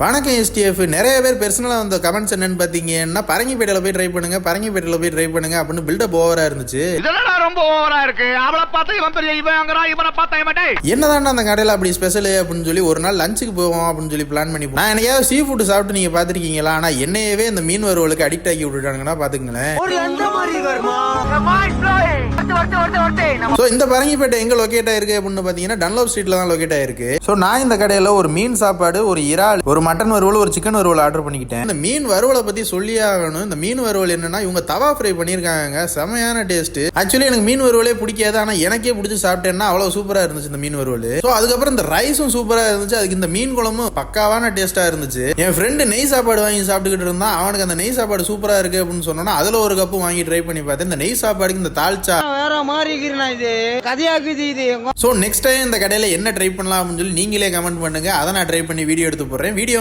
வணக்கம் எஸ்டிஎஃப். நிறைய பேர் பெர்சனலாக வந்த கமெண்ட்ஸ் என்னன்னு பார்த்தீங்கன்னா, பரங்கிப்பேட்டையில் போய் ட்ரை பண்ணுங்க, பரங்கிப்பேட்டையில் போய் ட்ரை பண்ணுங்க அப்படின்னு பில்டப் ஓவரா இருந்துச்சு. இதெல்லாம் ரொம்ப ஓவரா இருக்கு. அவளை பார்த்தா இவன் பெரிய இவங்கறா, இவனை பார்த்தா இவன் டேய். என்னதான் அந்த கடையில் அப்படி ஸ்பெஷல் அப்படின்னு சொல்லி ஒரு நாள் லஞ்சுக்கு போவோம் அப்படின்னு சொல்லி பிளான் பண்ணி நான் எனக்காவது சீ ஃபுட் சாப்பிட்டு நீங்க பார்த்துருக்கீங்களா? ஆனால் என்னையவே இந்த மீன் வறுவலுக்கு அடிக்ட் ஆக்கி விட்டுட்டாங்கன்னா பார்த்துங்களேன். ஸோ இந்த பரங்கிப்பேட்டை எங்க லொக்கேட் ஆயிருக்கு அப்படின்னு பார்த்தீங்கன்னா, டன்லோப் ஸ்ட்ரீட்ல தான் லொக்கேட் ஆயிருக்கு. ஸோ நான் இந்த கடையில் ஒரு மீன் சாப்பாடு, ஒரு இறால், ஒரு மட்டன் வறுவல், ஒரு சிக்கன் வறுவல் ஆர்டர் பண்ணிக்கிட்டேன். இந்த மீன் வறுவலை பத்தி சொல்லி ஆகணும். இந்த மீன் வறுவல் என்னன்னா, இவங்க தவா ஃப்ரை பண்ணியிருக்காங்க, செமையான டேஸ்ட். ஆக்சுவலி எனக்கு மீன் வறுவலே பிடிக்காது, ஆனால் எனக்கே பிடிச்சி சாப்பிட்டேன்னா அவ்வளவு சூப்பரா இருந்துச்சு இந்த மீன் வறுவல். ஸோ அதுக்கப்புறம் இந்த ரைஸும் சூப்பரா இருந்துச்சு, அதுக்கு இந்த மீன் குழம்பும் பக்காவான டேஸ்டா இருந்துச்சு. என் ஃப்ரெண்டு நெய் சாப்பாடு வாங்கி சாப்பிட்டுக்கிட்டு இருந்தான். அவனுக்கு அந்த நெய் சாப்பாடு சூப்பரா இருக்கு அப்படின்னு சொன்னா அதுல ஒரு கப்பு வாங்கி ட்ரை பண்ணி பார்த்தேன். இந்த நெய் சாப்பாடுக்கு இந்த தால்ச்சா வேற மாதிரி இது கதையாக்குது இது. ஸோ நெக்ஸ்ட் டைம் இந்த கடையில் என்ன ட்ரை பண்ணலாம் அப்படின்னு சொல்லி நீங்களே கமெண்ட் பண்ணுங்க. அதை நான் ட்ரை பண்ணி வீடியோ எடுத்து போடுறேன். வீடியோ